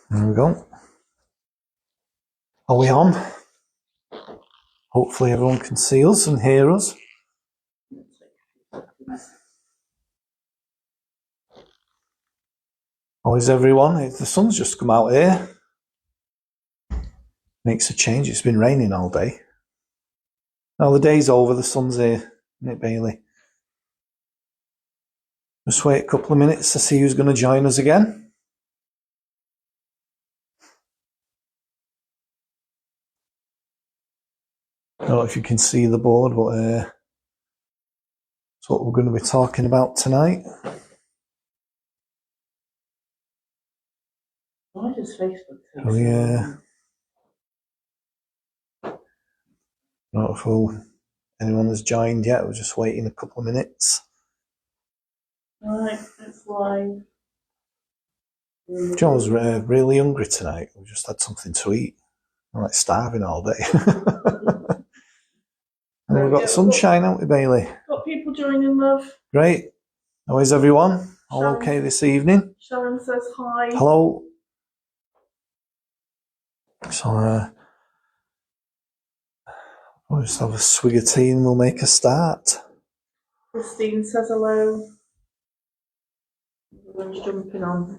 There we go. Are we on? Hopefully everyone can see us and hear us. How is everyone? The sun's just come out here. Makes a change. It's been raining all day. Now the day's over, the sun's here, isn't it, Bailey? Just wait a couple of minutes to see who's going to join us again. I don't know if you can see the board, but that's what we're going to be talking about tonight. Why does Facebook take Oh, yeah. Not if anyone has joined yet. We're just waiting a couple of minutes. Right, it's live. John was really hungry tonight. We just had something to eat. I'm like starving all day. And we've got sunshine, haven't we, Bailey? Got people joining, love. Great. How is everyone? All Sharon, okay this evening? Sharon says hi. Hello. So, we'll just have a swig of tea and we'll make a start. Christine says hello. Everyone's jumping on.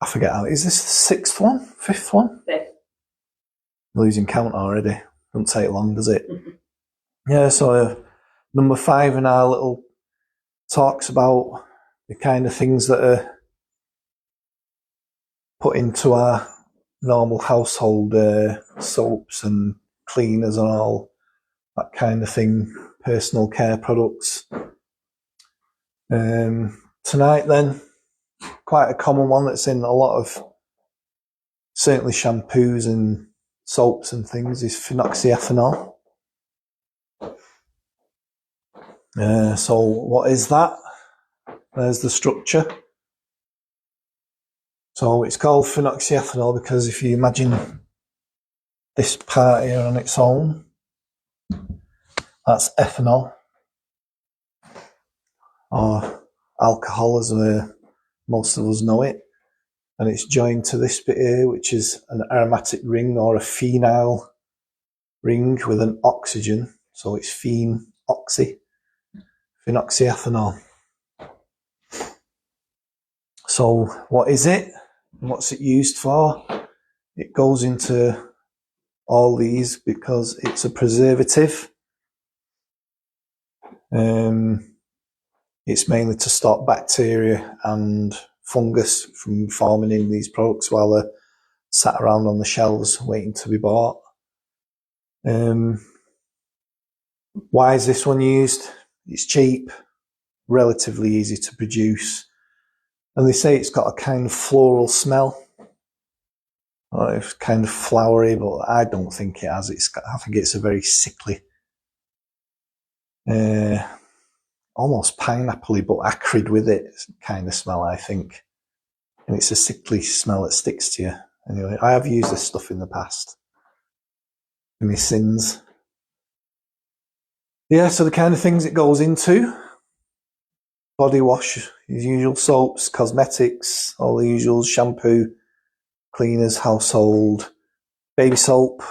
I forget how. Is this the sixth one? Fifth one? Fifth. Losing count already. Doesn't take long, does it? Yeah, so number 5 in our little talks about the kind of things that are put into our normal household soaps and cleaners and all that kind of thing, personal care products. Tonight then, quite a common one that's in a lot of certainly shampoos and soaps and things is phenoxyethanol. So what is that? There's the structure. So it's called phenoxyethanol because if you imagine this part here on its own, that's ethanol, or alcohol as most of us know it. And it's joined to this bit here, which is an aromatic ring or a phenyl ring with an oxygen. So it's phenoxyethanol. So what is it? What's it used for? It goes into all these because it's a preservative. It's mainly to stop bacteria and fungus from forming in these products while they're sat around on the shelves waiting to be bought. Why is this one used? It's cheap, relatively easy to produce, and they say it's got a kind of floral smell. Or it's kind of flowery, but I don't think it has. I think it's a very sickly, almost pineapple-y but acrid with it kind of smell, I think. And it's a sickly smell that sticks to you. Anyway, I have used this stuff in the past in my sins. Yeah, so the kind of things it goes into: body wash, usual soaps, cosmetics, all the usuals, shampoo, cleaners, household, baby soap,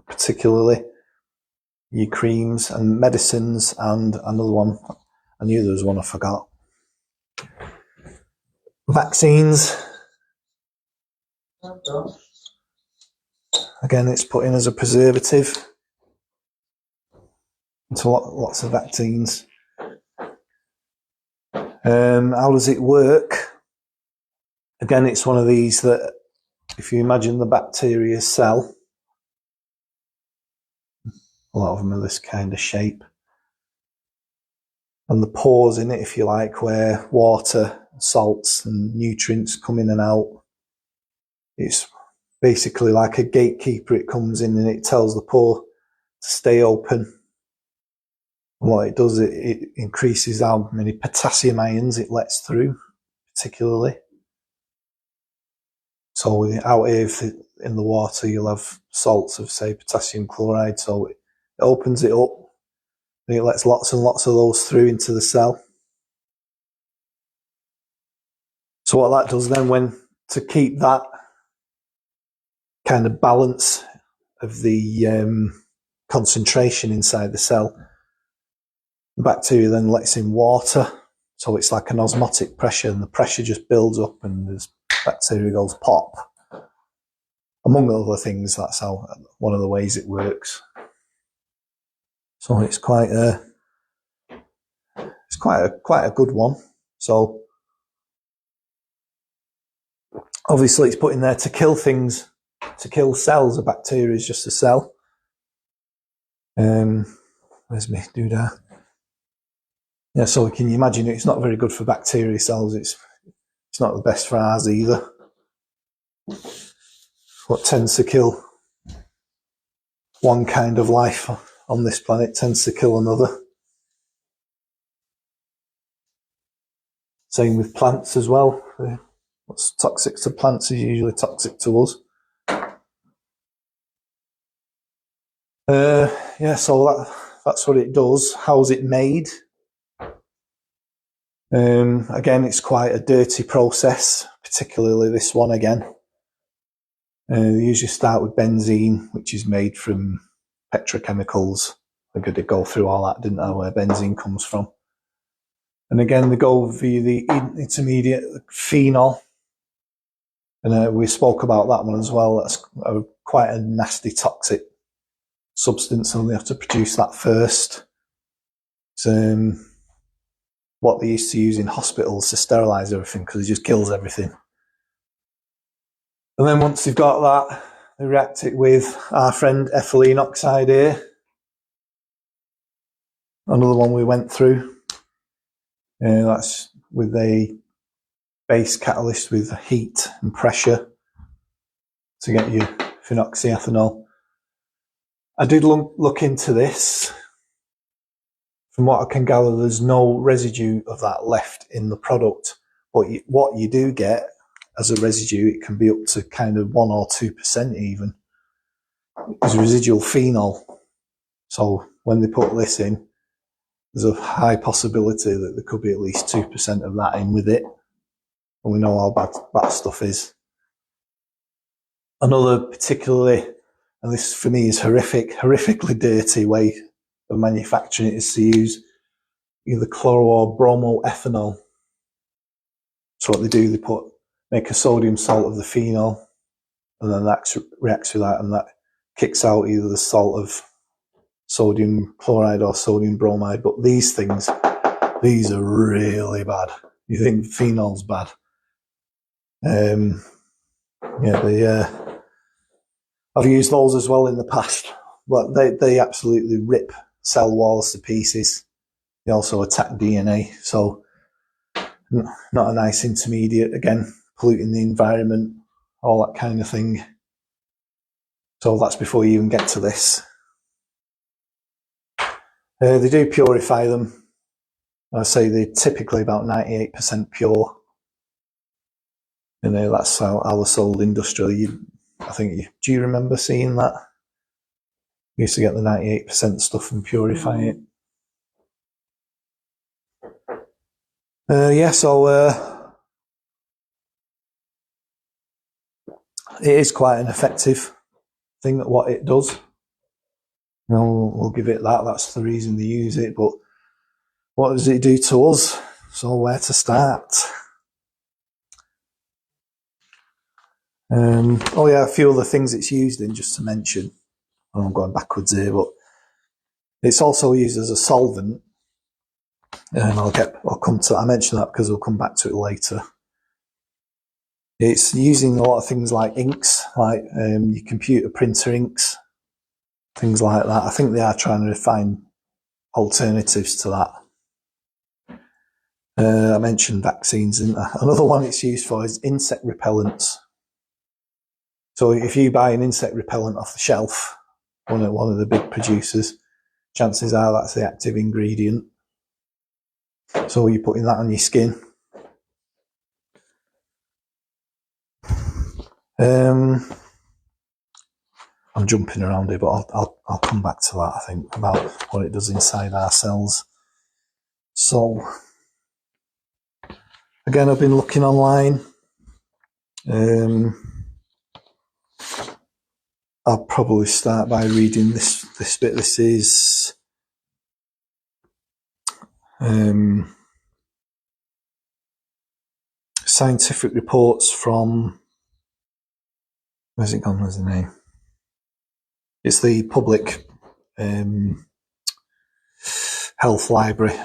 particularly, your creams and medicines, and another one. I knew there was one I forgot. Vaccines. Again, it's put in as a preservative into lots of vaccines. How does it work? Again, it's one of these that, if you imagine the bacteria cell, a lot of them are this kind of shape, and the pores in it, if you like, where water, salts and nutrients come in and out. It's basically like a gatekeeper. It comes in and it tells the pore to stay open. And what it does, it increases how many potassium ions it lets through, particularly. So out here in the water, you'll have salts of, say, potassium chloride. So it opens it up and it lets lots and lots of those through into the cell. So what that does then, to keep that kind of balance of the concentration inside the cell, the bacteria then lets in water, so it's like an osmotic pressure, and the pressure just builds up and the bacteria goes pop. Among other things, that's how one of the ways it works. So it's quite a good one. So obviously it's put in there to kill things, to kill cells. A bacteria is just a cell. Where's me doodah? Yeah, so can you imagine it's not very good for bacteria cells. It's not the best for ours either. What tends to kill one kind of life on this planet tends to kill another. Same with plants as well. What's toxic to plants is usually toxic to us. Yeah, so that's what it does. How's it made? Again, it's quite a dirty process, particularly this one again. They usually start with benzene, which is made from petrochemicals. They're going to go through all that, didn't know where benzene comes from. And again, they go via the intermediate phenol. And we spoke about that one as well. That's quite a nasty toxic substance, and they have to produce that first. It's what they used to use in hospitals to sterilise everything, because it just kills everything. And then once they've got that, they react it with our friend ethylene oxide here. Another one we went through. That's with a base catalyst with heat and pressure to get your phenoxyethanol. I did look into this. From what I can gather, there's no residue of that left in the product. But what you do get as a residue, it can be up to kind of 1 or 2% even, is residual phenol. So when they put this in, there's a high possibility that there could be at least 2% of that in with it. And we know how bad stuff is. Another particularly, and this for me is horrifically dirty way of manufacturing it, is to use either chloro or bromoethanol. So what they do, they make a sodium salt of the phenol, and then that reacts with that, and that kicks out either the salt of sodium chloride or sodium bromide. But these are really bad. You think phenol's bad? I've used those as well in the past, but they absolutely rip cell walls to pieces. They also attack DNA, so not a nice intermediate. Again, polluting the environment, all that kind of thing. So that's before you even get to this. They do purify them. I say they're typically about 98% pure. That's how they're sold industrially. Do you remember seeing that? We used to get the 98% stuff and purify it. It is quite an effective thing at what it does. We'll give it that. That's the reason they use it. But what does it do to us? So where to start? A few other things it's used in, just to mention. I'm going backwards here, but it's also used as a solvent. And I'll come to that. I mention that because we'll come back to it later. It's using a lot of things like inks, like your computer printer inks, things like that. I think they are trying to find alternatives to that. I mentioned vaccines, didn't I? Another one it's used for is insect repellents. So if you buy an insect repellent off the shelf, one of the big producers, chances are that's the active ingredient. So you're putting that on your skin. I'm jumping around here, but I'll come back to that, I think, about what it does inside our cells. So Again, I've been looking online. I'll probably start by reading this bit. This is scientific reports from, where's it gone? Where's the name? It's the public health library.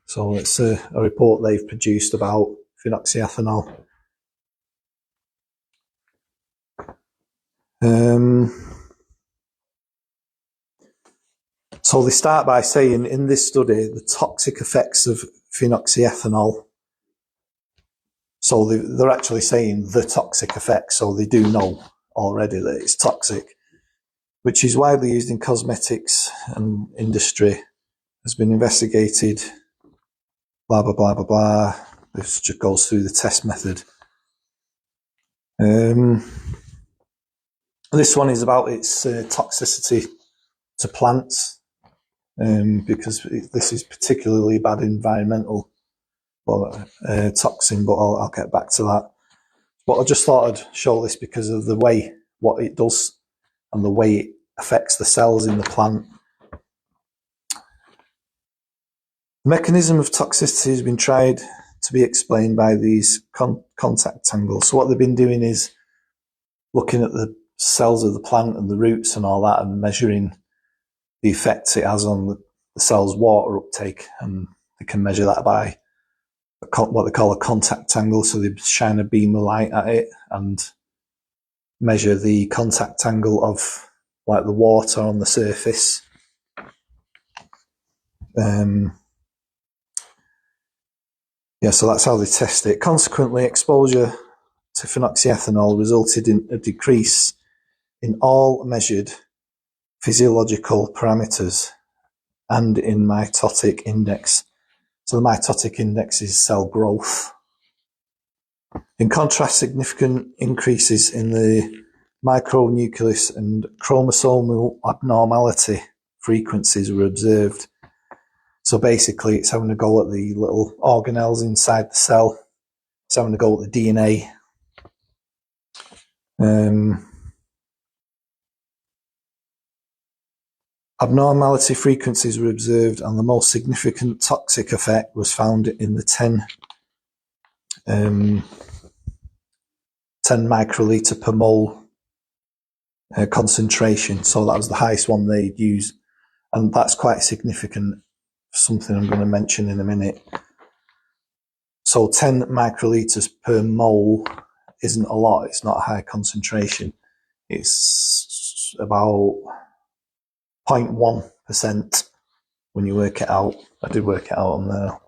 So it's a report they've produced about phenoxyethanol. So they start by saying, in this study, the toxic effects of phenoxyethanol. So they're actually saying the toxic effects, so they do know already that it's toxic, which is widely used in cosmetics and industry, has been investigated, blah, blah, blah, blah, blah. This just goes through the test method. This one is about its toxicity to plants, because this is particularly bad environmental toxin, but I'll get back to that. But I just thought I'd show this because of the way what it does and the way it affects the cells in the plant. The mechanism of toxicity has been tried to be explained by these contact tangles. So what they've been doing is looking at the cells of the plant and the roots and all that, and measuring the effects it has on the cell's water uptake, and they can measure that by what they call a contact angle. So they shine a beam of light at it and measure the contact angle of like the water on the surface. So that's how they test it. Consequently, exposure to phenoxyethanol resulted in a decrease in all measured physiological parameters and in mitotic index. So the mitotic index is cell growth. In contrast, significant increases in the micronucleus and chromosomal abnormality frequencies were observed. So basically, it's having a go at the little organelles inside the cell. It's having a go at the DNA. Abnormality frequencies were observed, and the most significant toxic effect was found in the 10 microliter per mole concentration. So that was the highest one they'd use, and that's quite significant. Something I'm going to mention in a minute. So 10 microliters per mole isn't a lot. It's not a high concentration. It's about 0.1% when you work it out. I did work it out on there.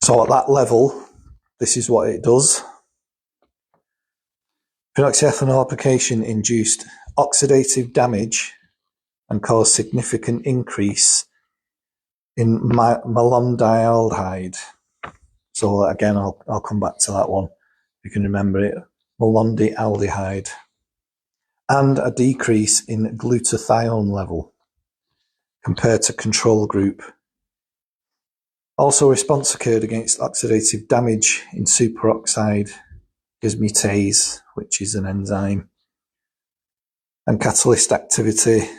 So at that level, this is what it does. Phenoxyethanol application induced oxidative damage and caused significant increase in malondialdehyde. So again, I'll come back to that one. You can remember it. Malondialdehyde. And a decrease in glutathione level compared to control group. Also, a response occurred against oxidative damage in superoxide dismutase, which is an enzyme, and catalyst activity.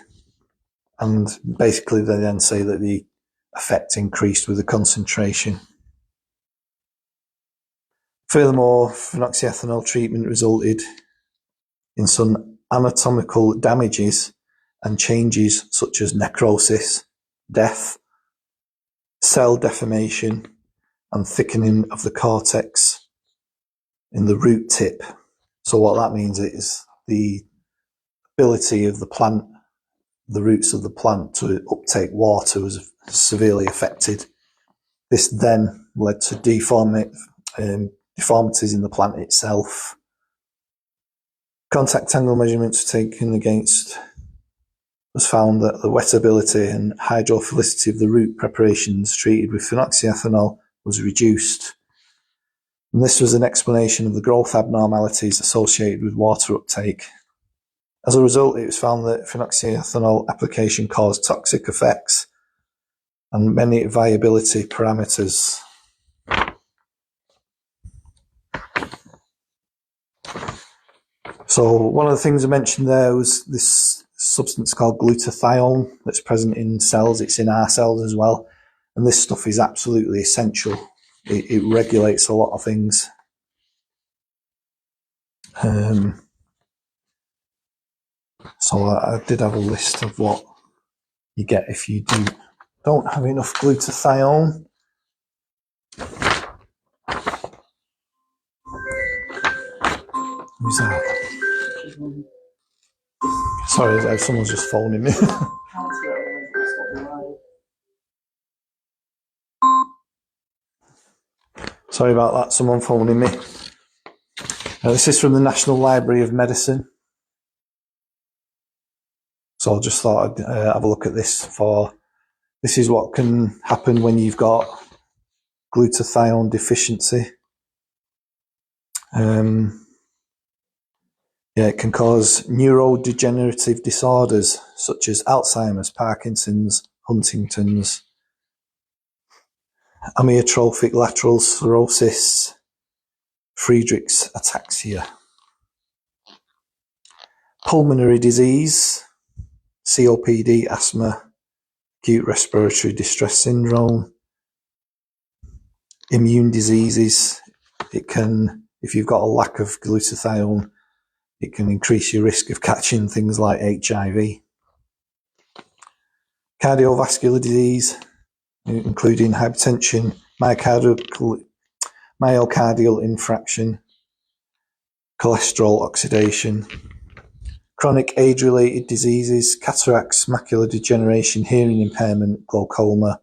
And basically, they then say that the effect increased with the concentration. Furthermore, phenoxyethanol treatment resulted in some anatomical damages and changes such as necrosis, death, cell deformation, and thickening of the cortex in the root tip. So what that means is the ability of the plant, the roots of the plant, to uptake water was severely affected. This then led to deformities in the plant itself. Contact angle measurements taken against was found that the wettability and hydrophilicity of the root preparations treated with phenoxyethanol was reduced. And this was an explanation of the growth abnormalities associated with water uptake. As a result, it was found that phenoxyethanol application caused toxic effects and many viability parameters. So one of the things I mentioned there was this substance called glutathione that's present in cells. It's in our cells as well. And this stuff is absolutely essential. It regulates a lot of things. So I did have a list of what you get if you don't have enough glutathione. Who's that? Sorry, someone's just phoning me. Sorry about that, someone phoning me. This is from the National Library of Medicine. So I just thought I'd have a look at this. This is what can happen when you've got glutathione deficiency. It can cause neurodegenerative disorders such as Alzheimer's, Parkinson's, Huntington's, amyotrophic lateral sclerosis, Friedreich's ataxia, pulmonary disease, COPD, asthma, acute respiratory distress syndrome, immune diseases. It can, if you've got a lack of glutathione, it can increase your risk of catching things like HIV. Cardiovascular disease, including hypertension, myocardial infarction, cholesterol oxidation, chronic age-related diseases, cataracts, macular degeneration, hearing impairment, glaucoma,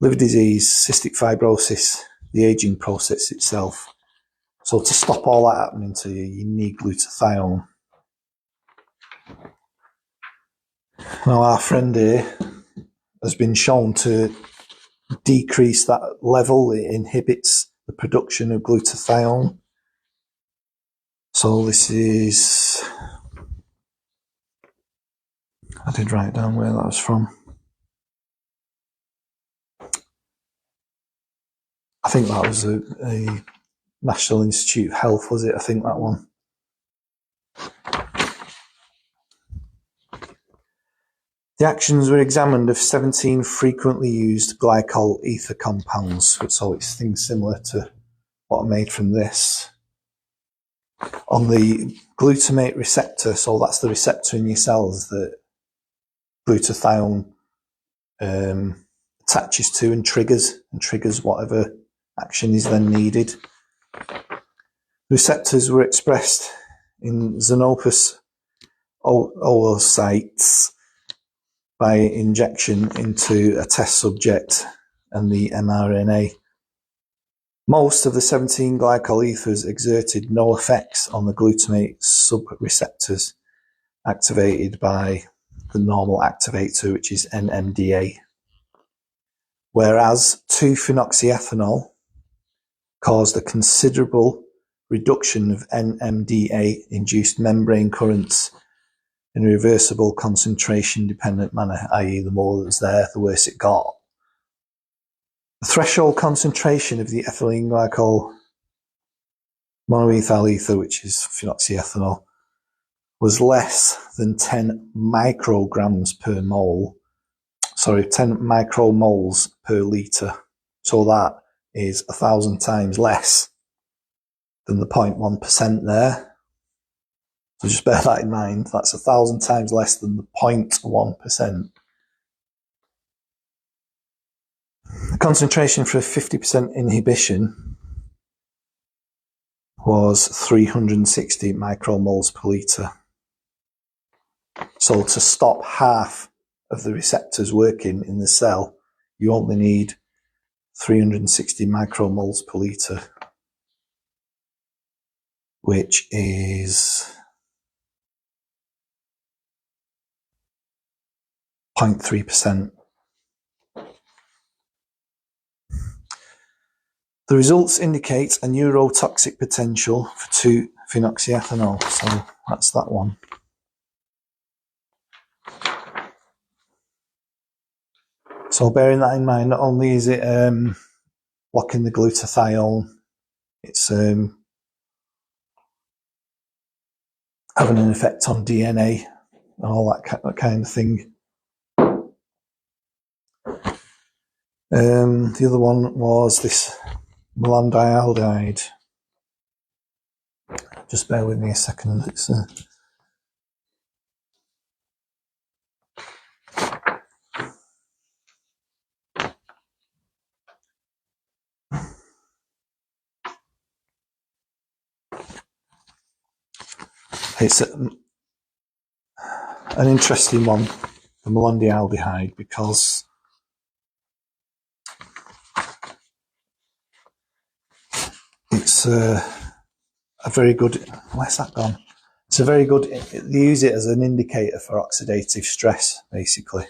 liver disease, cystic fibrosis, the aging process itself. So to stop all that happening to you, you need glutathione. Now our friend here has been shown to decrease that level. It inhibits the production of glutathione. So this is, I did write down where that was from. I think that was a National Institute of Health, was it? I think that one. The actions were examined of 17 frequently used glycol ether compounds, so it's things similar to what I made from this. On the glutamate receptor, so that's the receptor in your cells that glutathione attaches to and triggers whatever action is then needed. The receptors were expressed in xenopus oocytes by injection into a test subject and the mRNA. Most of the 17 glycol ethers exerted no effects on the glutamate subreceptors activated by the normal activator, which is NMDA. Whereas 2-phenoxyethanol caused a considerable reduction of NMDA-induced membrane currents in a reversible concentration-dependent manner, i.e. the more that was there, the worse it got. The threshold concentration of the ethylene glycol monoethyl ether, which is phenoxyethanol, was less than 10 micrograms per mole. 10 micromoles per litre. So that is 1,000 times less than the 0.1% there. So just bear that in mind. That's 1,000 times less than the 0.1%. The concentration for a 50% inhibition was 360 micromoles per litre. So to stop half of the receptors working in the cell, you only need 360 micromoles per litre, which is 0.3%. The results indicate a neurotoxic potential for 2-phenoxyethanol, so that's that one. So bearing that in mind, not only is it blocking the glutathione, it's having an effect on DNA and all that kind of thing. The other one was this malondialdehyde. Just bear with me a second. It's an interesting one, the malondialdehyde, because it's a very good. Where's that gone? It's a very good. They use it as an indicator for oxidative stress, basically.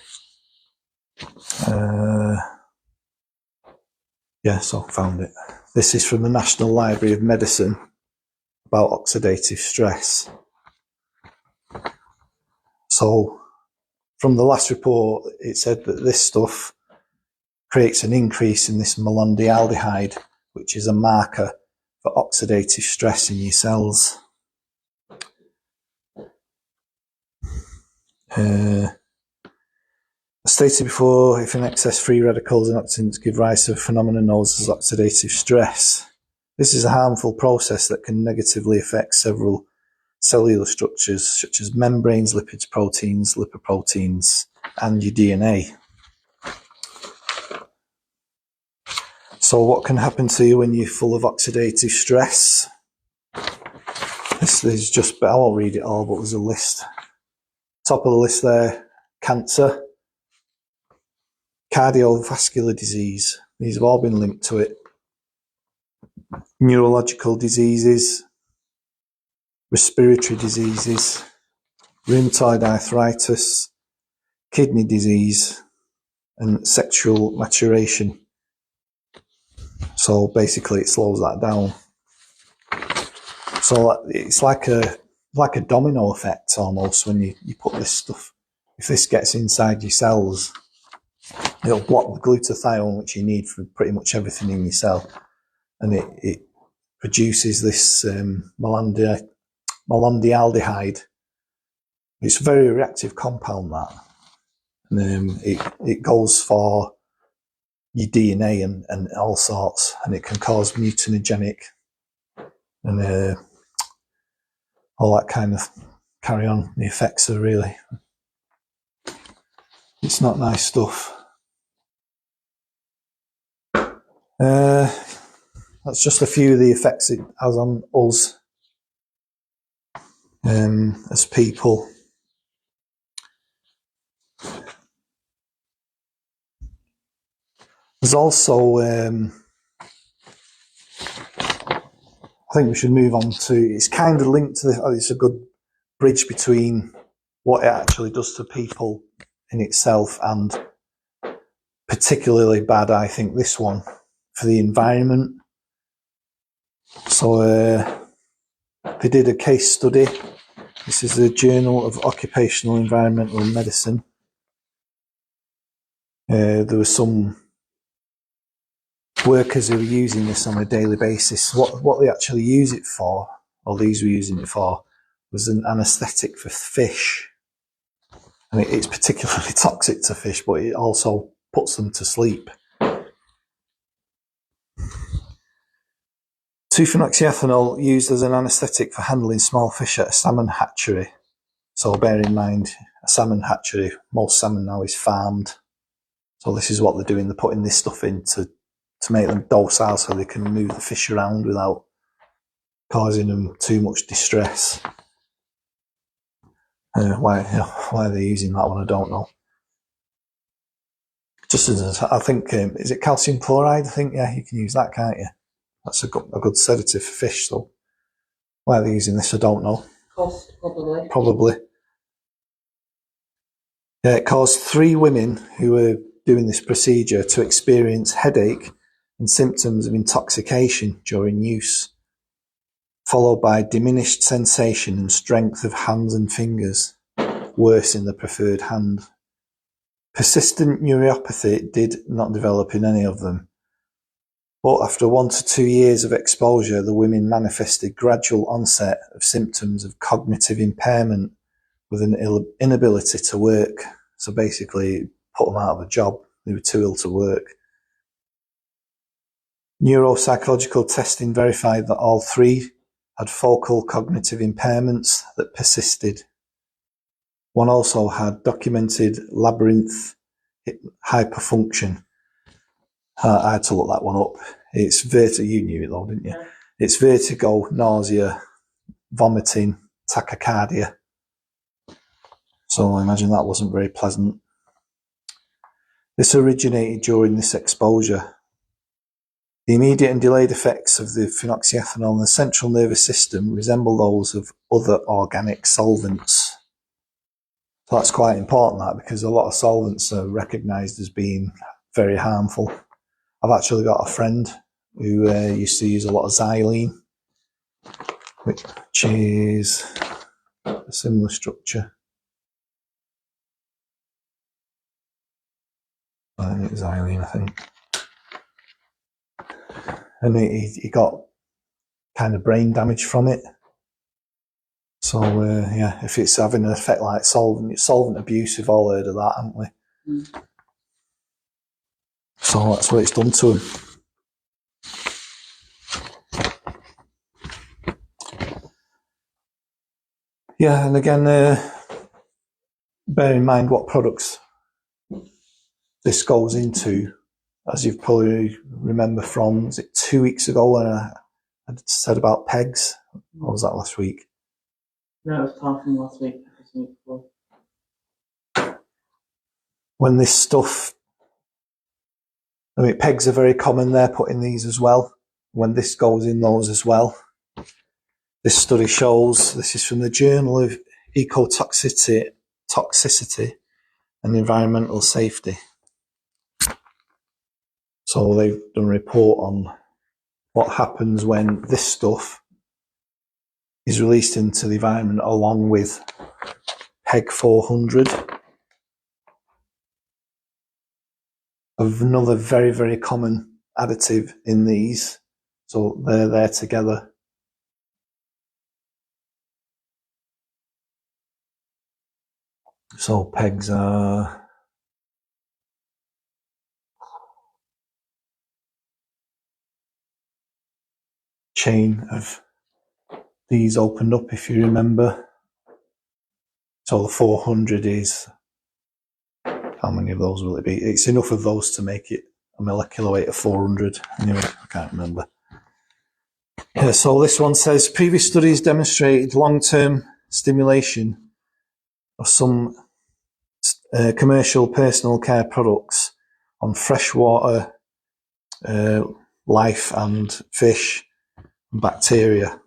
Yeah, so found it. This is from the National Library of Medicine about oxidative stress. So, from the last report, it said that this stuff creates an increase in this malondialdehyde, which is a marker for oxidative stress in your cells. As stated before, if in excess, free radicals and oxidants give rise to a phenomenon known as oxidative stress. This is a harmful process that can negatively affect several cellular structures such as membranes, lipids, proteins, lipoproteins, and your DNA. So what can happen to you when you're full of oxidative stress? This is just, I won't read it all, but there's a list. Top of the list there, cancer, cardiovascular disease. These have all been linked to it. Neurological diseases, respiratory diseases, rheumatoid arthritis, kidney disease, and sexual maturation. So basically it slows that down. So it's like a domino effect almost when you put this stuff. If this gets inside your cells, it'll block the glutathione, which you need for pretty much everything in your cell. And it produces this malondialdehyde. It's a very reactive compound, that. And it goes for your DNA and all sorts, and it can cause mutagenic and all that kind of carry on. The effects are really, it's not nice stuff. That's just a few of the effects it has on us as people. There's also, I think we should move on to, it's kind of linked to it's a good bridge between what it actually does to people in itself and particularly bad, I think, this one for the environment. So they did a case study. This is the Journal of Occupational Environmental Medicine. There were some workers who were using this on a daily basis. What they actually use it for, or these were using it for, was an anaesthetic for fish. And it's particularly toxic to fish, but it also puts them to sleep. 2-phenoxyethanol used as an anaesthetic for handling small fish at a salmon hatchery. So bear in mind, a salmon hatchery, most salmon now is farmed. So this is what they're doing. They're putting this stuff in to make them docile so they can move the fish around without causing them too much distress. Why they're using that one, I don't know. Just as I think, is it calcium chloride? I think, yeah, you can use that, can't you? That's a good sedative for fish, so why they're using this, I don't know. Cost, probably. Probably. Yeah, it caused 3 women who were doing this procedure to experience headache and symptoms of intoxication during use, followed by diminished sensation and strength of hands and fingers, worse in the preferred hand. Persistent neuropathy did not develop in any of them, But after 1 to 2 years of exposure, the women manifested gradual onset of symptoms of cognitive impairment with an inability to work. So basically, put them out of a job. They were too ill to work. Neuropsychological testing verified that all three had focal cognitive impairments that persisted. One also had documented labyrinth hyperfunction. I had to look that one up. It's vertigo. You knew it though, didn't you? Yeah. It's vertigo, nausea, vomiting, tachycardia. So I imagine that wasn't very pleasant. This originated during this exposure. The immediate and delayed effects of the phenoxyethanol in the central nervous system resemble those of other organic solvents. So that's quite important, that, because a lot of solvents are recognised as being very harmful. I've actually got a friend who used to use a lot of xylene, which is a similar structure. I think it's xylene, I think. And he got kind of brain damage from it. So, yeah, if it's having an effect like solvent abuse, we've all heard of that, haven't we? Mm. So that's what it's done to him. Yeah, and again, bear in mind what products this goes into. As you've probably remember from, was it 2 weeks ago when I said about pegs? Or was that last week? No, it was talking last week. When this stuff, I mean, pegs are very common. They're put in these as well. When this goes in those as well. This study shows, this is from the Journal of Ecotoxicity and Environmental Safety. So they've done a report on what happens when this stuff is released into the environment along with PEG 400. Another very, very common additive in these. So they're there together. So pegs are chain of these opened up, if you remember. So the 400 is, how many of those will it be? It's enough of those to make it a molecular weight of 400. Anyway, I can't remember. Yeah, so this one says, previous studies demonstrated long-term stimulation of some commercial personal care products on freshwater life and fish and bacteria.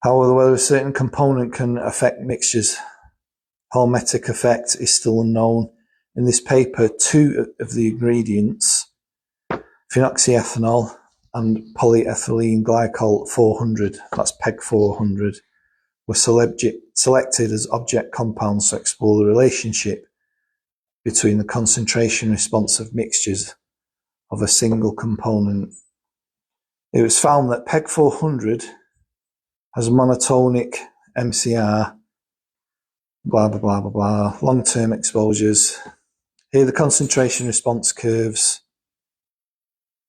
However, whether a certain component can affect mixtures, hormetic effect is still unknown. In this paper, 2 of the ingredients, phenoxyethanol and polyethylene glycol 400, that's PEG 400, were selected as object compounds to explore the relationship between the concentration response of mixtures of a single component. It was found that PEG 400 has monotonic MCR, blah, blah, blah, blah, blah, long-term exposures. Here are the concentration response curves,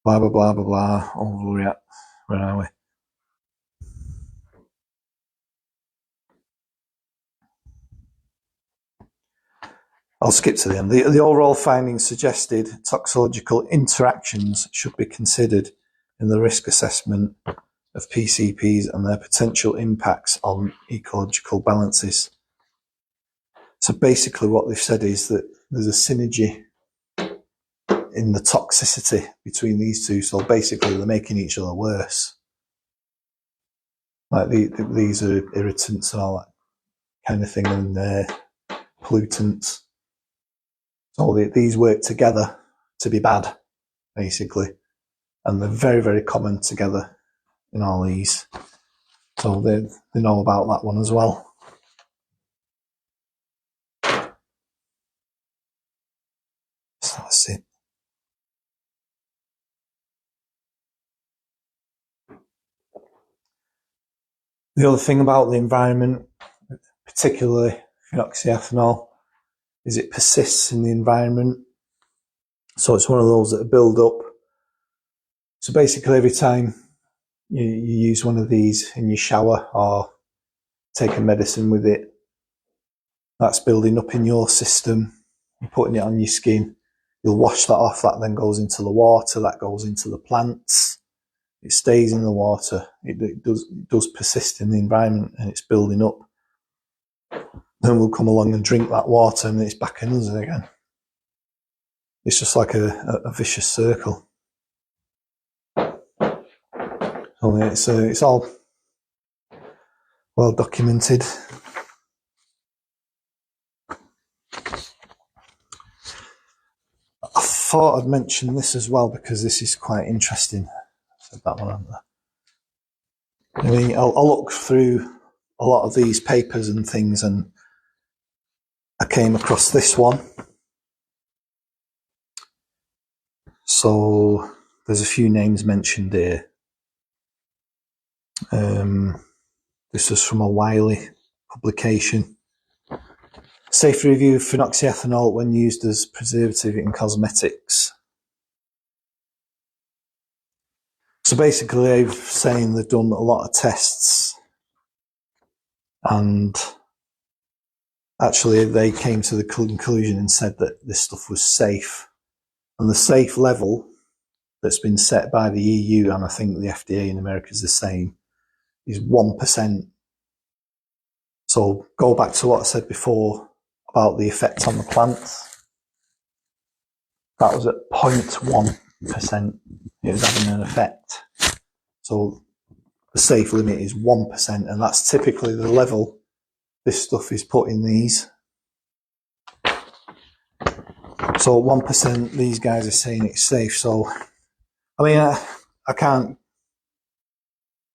blah, blah, blah, blah, blah. Oh, where are we? I'll skip to the end. The overall findings suggested toxicological interactions should be considered in the risk assessment of PCPs and their potential impacts on ecological balances. So basically what they've said is that there's a synergy in the toxicity between these two. So basically they're making each other worse. Like these are irritants and all that kind of thing, and pollutants. So these work together to be bad, basically. And they're very, very common together in all these. So they know about that one as well. So that's it. The other thing about the environment, particularly phenoxyethanol, is it persists in the environment. So it's one of those that build up. So basically every time you use one of these in your shower or take a medicine with it, that's building up in your system. You're putting it on your skin. You'll wash that off. That then goes into the water. That goes into the plants. It stays in the water. It does persist in the environment, and it's building up. Then we'll come along and drink that water, and it's back in us again. It's just like a vicious circle. So it's all well documented. I thought I'd mention this as well because this is quite interesting. I said that one, haven't I? I mean, I'll look through a lot of these papers and things, and I came across this one. So there's a few names mentioned here. This was from a Wiley publication. Safe review of phenoxyethanol when used as preservative in cosmetics. So basically they're saying they've done a lot of tests, and actually they came to the conclusion and said that this stuff was safe. And the safe level that's been set by the EU, and I think the FDA in America is the same, is 1%. So go back to what I said before about the effect on the plants. That was at 0.1%. It was having an effect. So the safe limit is 1%, and that's typically the level this stuff is put in these. So 1%, these guys are saying it's safe. So, I mean, I can't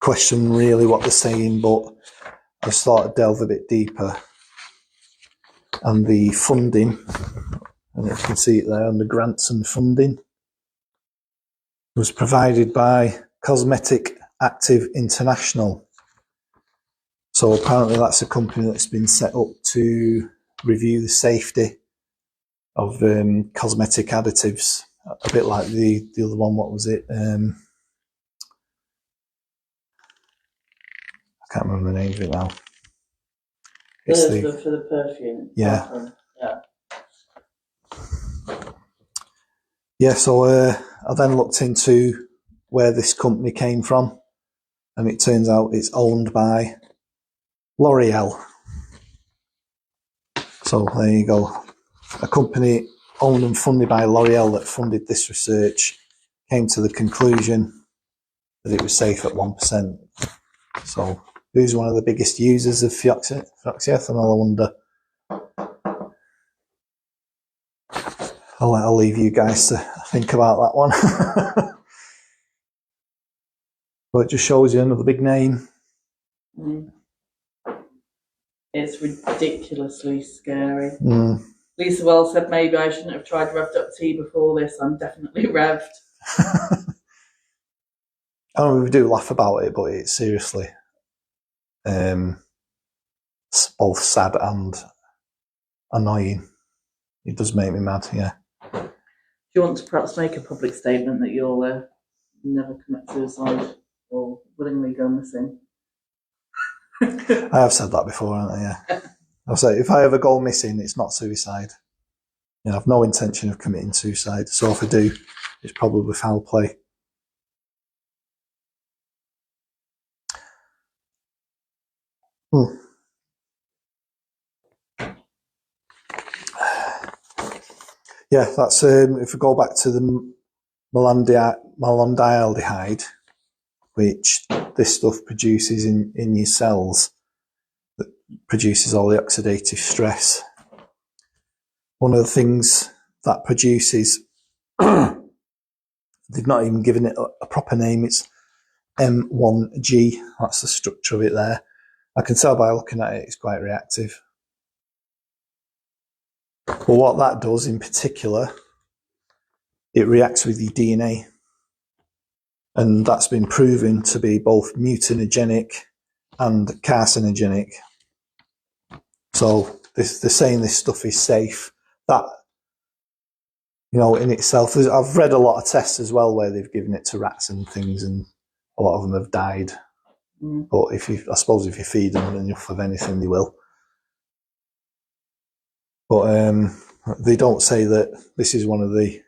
question really what they're saying, but I just thought I'd delve a bit deeper. And the funding, and you can see it there under grants and funding, was provided by Cosmetic Active International. So apparently that's a company that's been set up to review the safety of cosmetic additives, a bit like the other one. What was it? I can't remember the name of it now. It's for the perfume. Yeah. Yeah. Yeah, so I then looked into where this company came from, and it turns out it's owned by L'Oreal. So there you go. A company owned and funded by L'Oreal that funded this research came to the conclusion that it was safe at 1%. So who's one of the biggest users of phenoxyethanol, I wonder? I'll leave you guys to think about that one. But it just shows you another big name. It's ridiculously scary. Mm. Lisa Wells said maybe I shouldn't have tried revved up tea before this. I'm definitely revved. I mean, we do laugh about it, but it's seriously it's both sad and annoying. It does make me mad, yeah. Do you want to perhaps make a public statement that you'll never commit suicide or willingly go missing? I have said that before, haven't I? Yeah. I'll say if I ever go missing, it's not suicide. You know, I've no intention of committing suicide. So if I do, it's probably foul play. Yeah, that's if we go back to the malondialdehyde, which this stuff produces in your cells, that produces all the oxidative stress. One of the things that produces, they've not even given it a proper name, it's M1G, that's the structure of it there. I can tell by looking at it, it's quite reactive. But what that does in particular, it reacts with your DNA. And that's been proven to be both mutagenic and carcinogenic. So they're saying this stuff is safe. That, you know, in itself, I've read a lot of tests as well where they've given it to rats and things, and a lot of them have died. But I suppose if you feed them enough of anything, they will. But they don't say that this is one of the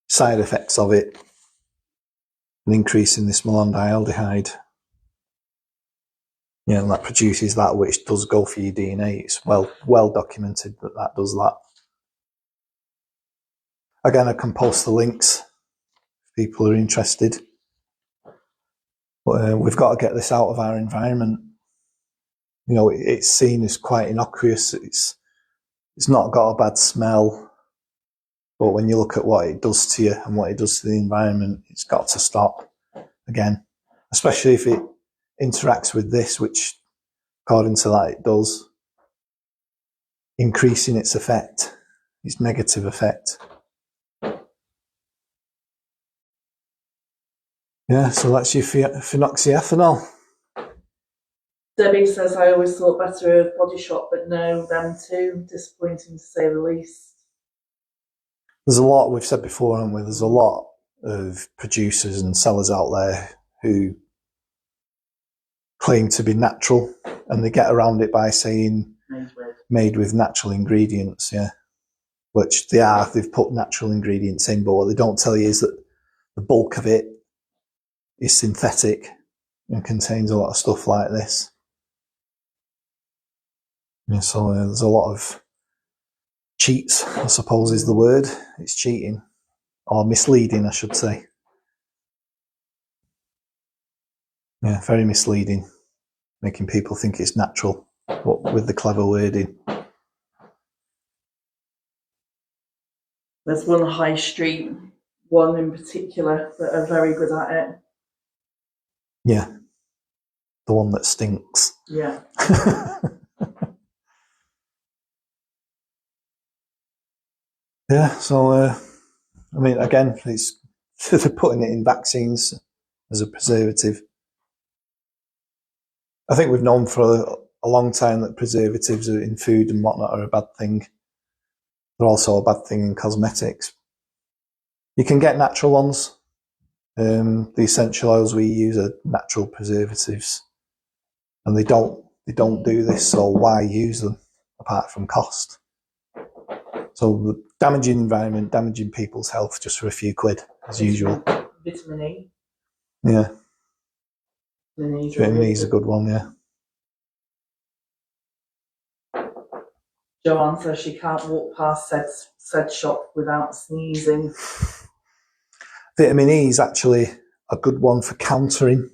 side effects of it, an increase in this malondialdehyde. Yeah, and that produces that which does go for your DNA. It's well documented that does that. Again, I can post the links if people are interested. But we've got to get this out of our environment. You know, it's seen as quite innocuous. It's not got a bad smell. But when you look at what it does to you and what it does to the environment, it's got to stop again. Especially if it interacts with this, which according to that it does, increasing its effect, its negative effect. Yeah, so that's your phenoxyethanol. Debbie says, I always thought better of Body Shop, but no, them too. Disappointing to say the least. There's a lot, we've said before, haven't we? There's a lot of producers and sellers out there who claim to be natural, and they get around it by saying made with natural ingredients, yeah. Which they are, they've put natural ingredients in, but what they don't tell you is that the bulk of it is synthetic and contains a lot of stuff like this. Yeah, so there's a lot of cheats, I suppose is the word. It's cheating, or misleading, I should say. Yeah, very misleading, making people think it's natural, but with the clever wording. There's one high street, one in particular, that are very good at it. Yeah, the one that stinks. Yeah. Yeah, so, I mean, again, they're putting it in vaccines as a preservative. I think we've known for a long time that preservatives in food and whatnot are a bad thing. They're also a bad thing in cosmetics. You can get natural ones. The essential oils we use are natural preservatives, and they don't do this. So why use them apart from cost? So damaging the environment, damaging people's health just for a few quid, as usual. Vitamin E. Yeah. Vitamin E is a good one, yeah. Joanne says she can't walk past said shop without sneezing. Vitamin E is actually a good one for countering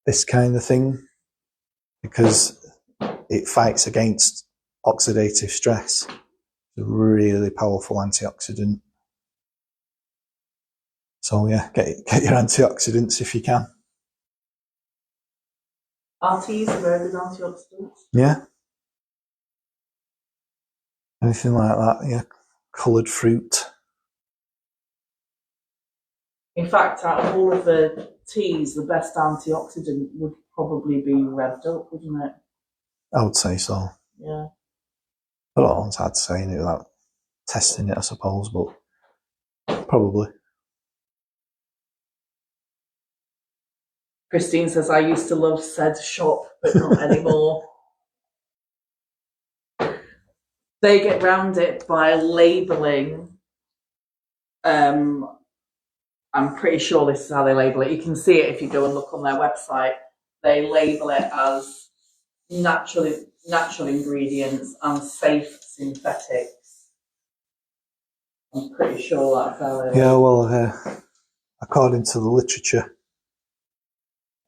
this kind of thing because it fights against oxidative stress. It's a really powerful antioxidant. So yeah, get your antioxidants if you can. RTs are very good antioxidants. Yeah. Anything like that, yeah. Coloured fruit. In fact, out of all of the teas, the best antioxidant would probably be revved up, wouldn't it? I would say so. Yeah. I don't know, it's hard to say it without testing it, I suppose, but probably. Christine says, I used to love said shop, but not anymore. They get round it by labelling. I'm pretty sure this is how they label it. You can see it if you go and look on their website. They label it as natural ingredients and safe synthetics. I'm pretty sure that's how they label it. Yeah, well, according to the literature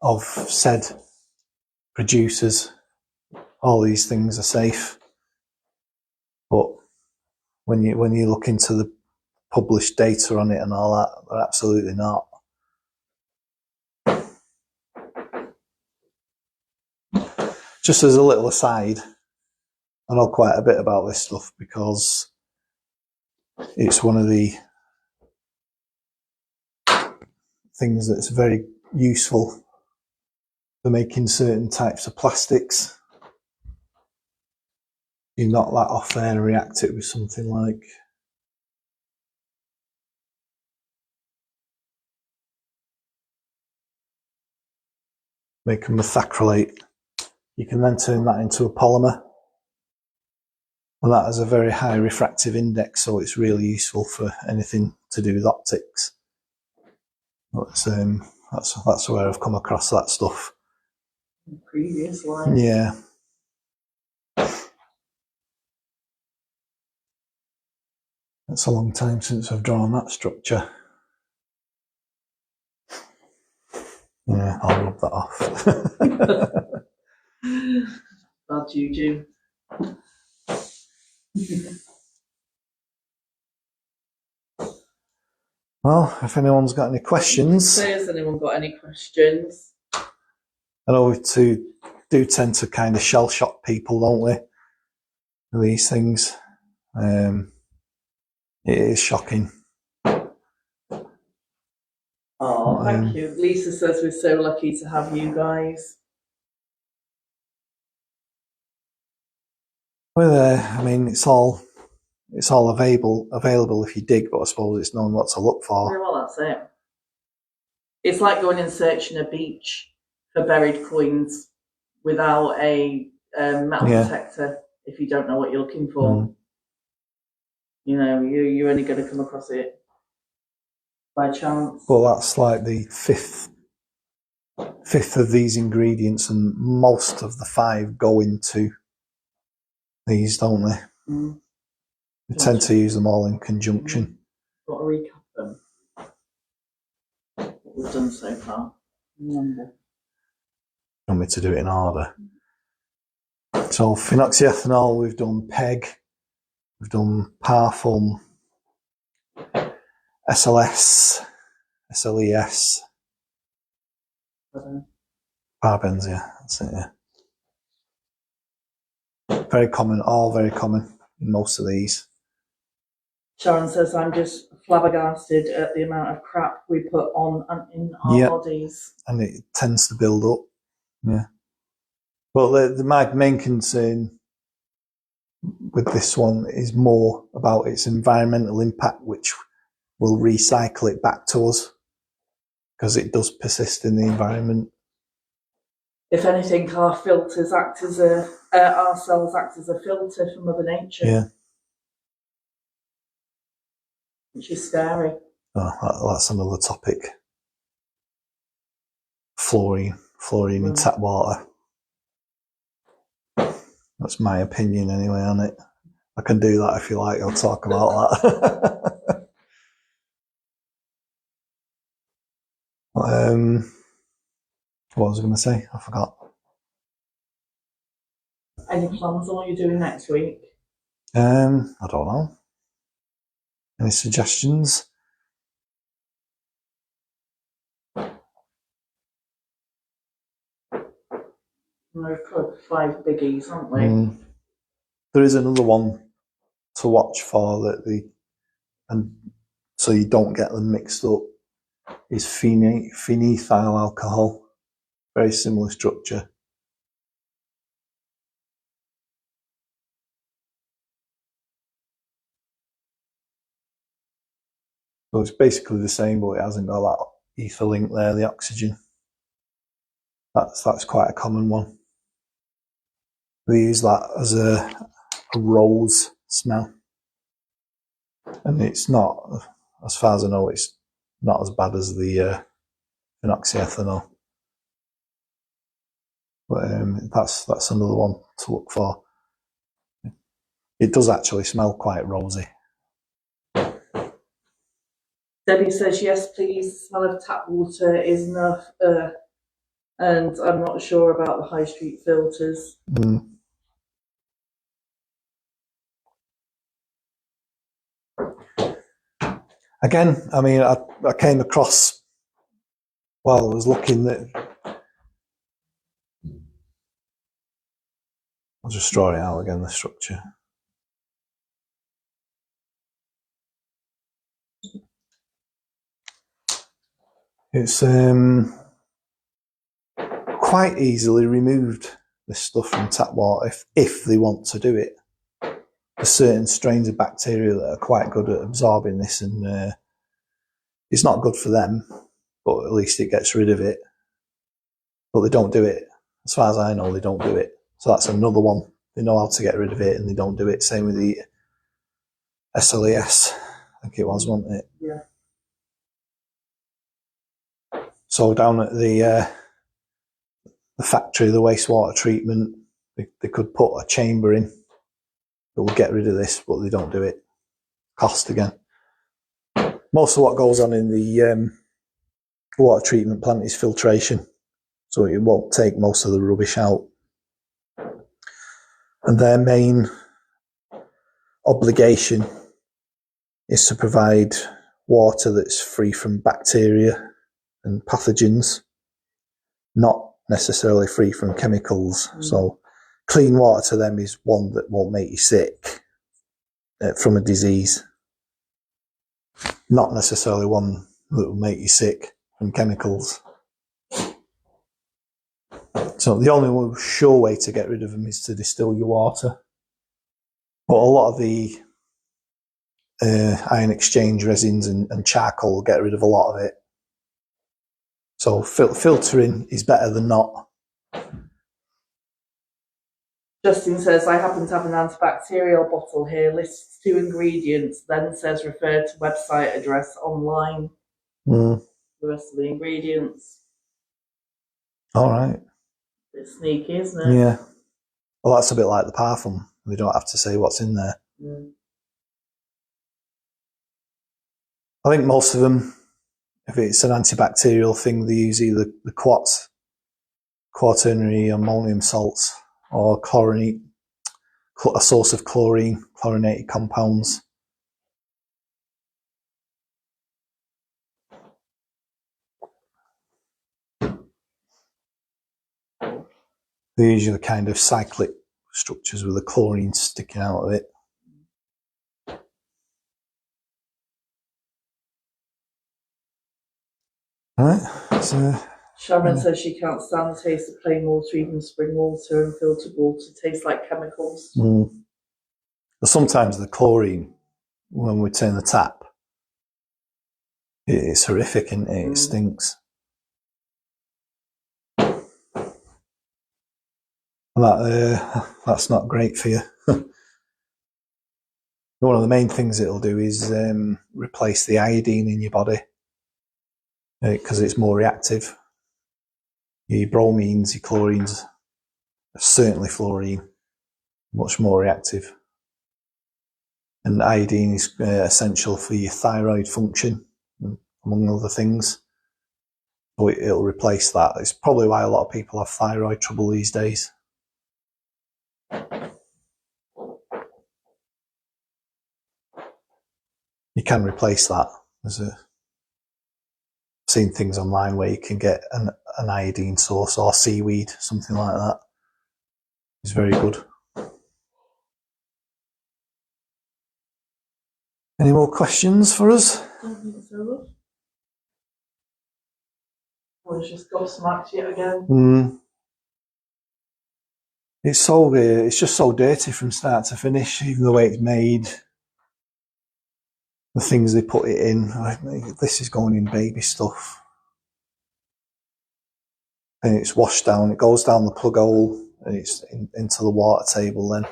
of said producers, all these things are safe. But when you look into the published data on it and all that, they're absolutely not. Just as a little aside, I know quite a bit about this stuff because it's one of the things that's very useful for making certain types of plastics. You knock that off there and react it with something like make a methacrylate. You can then turn that into a polymer, and that has a very high refractive index, so it's really useful for anything to do with optics. That's where I've come across that stuff. Previous life. Yeah. It's a long time since I've drawn that structure. Yeah, I'll rub that off. Bad juju. Well, if anyone's got any questions. Has anyone got any questions? I know we do tend to kind of shell shock people, don't we? With these things. It is shocking. Oh, thank you. Lisa says we're so lucky to have you guys. Well, I mean, it's all available if you dig, but I suppose it's knowing what to look for. Yeah, well, that's it. It's like going and searching a beach for buried coins without a metal detector if you don't know what you're looking for. You know, you're only going to come across it by chance. Well, that's like the fifth of these ingredients, and most of the 5 go into these, don't they? They tend to use them all in conjunction. Got to recap them. What we've done so far. Remember. You want me to do it in order? So phenoxyethanol, we've done PEG, we've done Parfum, SLS, SLES, Parabens, yeah, that's it, yeah. Very common, all very common in most of these. Sharon says, I'm just flabbergasted at the amount of crap we put on and in our bodies. And it tends to build up. Yeah. Well, my main concern with this one is more about its environmental impact, which will recycle it back to us, because it does persist in the environment. If anything, our filters act as our cells act as a filter for Mother Nature. Yeah. Which is scary. Oh, that's another topic. Fluorine in tap water. That's my opinion anyway on it. I can do that if you like. I'll talk about that. What was I going to say? I forgot. Any plans on what you're doing next week? I don't know. Any suggestions? We've got 5 biggies, haven't we? There is another one to watch for and so you don't get them mixed up. Is phenethyl alcohol. Very similar structure. So it's basically the same, but it hasn't got that ether link there, the oxygen. That's quite a common one. They use that as a rose smell. And it's not, as far as I know, it's not as bad as the phenoxyethanol. But that's another one to look for. It does actually smell quite rosy. Debbie says, yes, please. The smell of tap water is enough. And I'm not sure about the high street filters. Again, I mean, I came across, I was looking at, I'll just draw it out again, the structure. It's quite easily removed this stuff from tap water if they want to do it. There's certain strains of bacteria that are quite good at absorbing this, and it's not good for them, but at least it gets rid of it. But they don't do it. As far as I know, they don't do it. So that's another one. They know how to get rid of it, and they don't do it. Same with the SLES, I think it was, wasn't it? Yeah. So down at the factory, the wastewater treatment, they could put a chamber in that would get rid of this, but they don't do it. Cost again. Most of what goes on in the water treatment plant is filtration, so it won't take most of the rubbish out. And their main obligation is to provide water that's free from bacteria and pathogens, not necessarily free from chemicals. So clean water to them is one that won't make you sick from a disease, not necessarily one that will make you sick from chemicals. So the only sure way to get rid of them is to distill your water. But a lot of the ion exchange resins and charcoal get rid of a lot of it. So filtering is better than not. Justin says, I happen to have an antibacterial bottle here, lists 2 ingredients, then says refer to website address online. The rest of the ingredients. All right. It's sneaky, isn't it? Yeah. Well, that's a bit like the parfum. They don't have to say what's in there. I think most of them, if it's an antibacterial thing, they use either the quaternary ammonium salts, or a source of chlorine, chlorinated compounds. They're usually kind of cyclic structures with the chlorine sticking out of it. Right, so Sharon says she can't stand the taste of plain water, even spring water and filtered water tastes like chemicals. But sometimes the chlorine, when we turn the tap, it's horrific, isn't it? It stinks. That's not great for you. One of the main things it'll do is replace the iodine in your body, because it's more reactive. Your bromines, your chlorines, certainly fluorine, much more reactive. And iodine is essential for your thyroid function, among other things. So it'll replace that. It's probably why a lot of people have thyroid trouble these days. You can replace that. I've seen things online where you can get an iodine source, or seaweed, something like that. It's very good. Any more questions for us? I don't think so. Or it's just gobsmacked yet again. It's just so dirty from start to finish, even the way it's made. The things they put it in, this is going in baby stuff. And it's washed down, it goes down the plug hole, and it's into the water table then.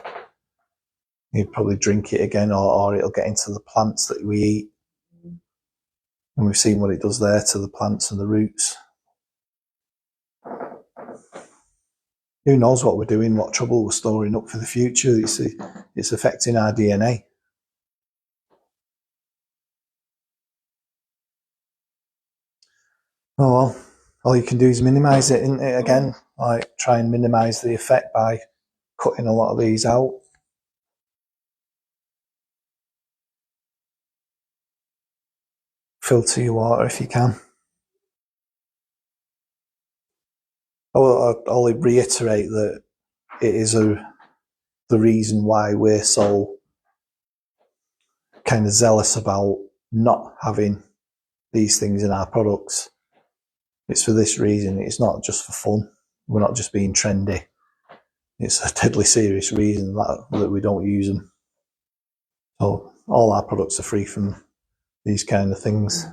You'd probably drink it again, or it'll get into the plants that we eat. And we've seen what it does there to the plants and the roots. Who knows what we're doing, what trouble we're storing up for the future. It's affecting our DNA. Oh well, all you can do is minimise it, isn't it, again? Like, try and minimise the effect by cutting a lot of these out. Filter your water if you can. I'll reiterate that it is the reason why we're so kind of zealous about not having these things in our products. It's for this reason. It's not just for fun. we're not just being trendy. It's a deadly serious reason that we don't use them. So all our products are free from these kind of things.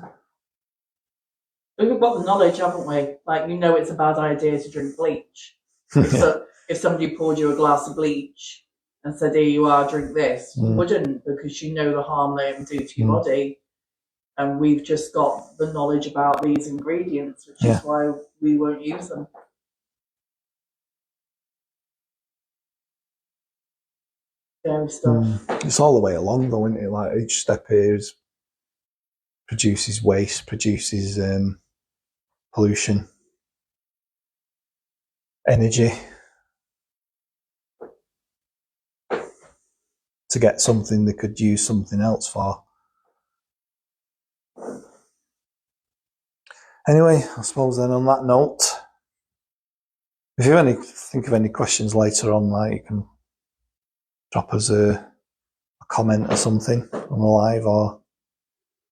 We've got the knowledge, haven't we? Like, you know, it's a bad idea to drink bleach. So if somebody poured you a glass of bleach and said, here you are, drink this, you wouldn't, because you know the harm they do to your body. And we've just got the knowledge about these ingredients, which is why we won't use them. Scary stuff. It's all the way along, though, isn't it? Like, each step here produces waste, produces pollution, energy, to get something they could use something else for. Anyway, I suppose then on that note, if you think of any questions later on, like, you can drop us a comment or something on the live or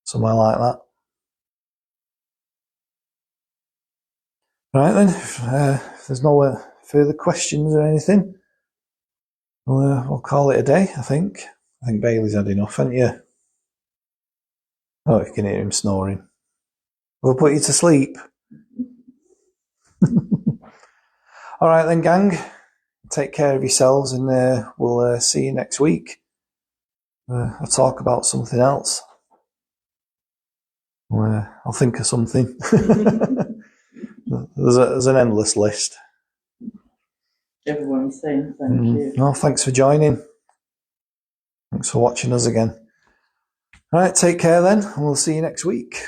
somewhere like that. Right then, if there's no further questions or anything, we'll call it a day, I think. I think Bailey's had enough, haven't you? Oh, you can hear him snoring. We'll put you to sleep. All right then, gang. Take care of yourselves, and we'll see you next week. I'll talk about something else. I'll think of something. There's an endless list. Everyone's saying thank you. Well, thanks for joining. Thanks for watching us again. All right, take care then, and we'll see you next week.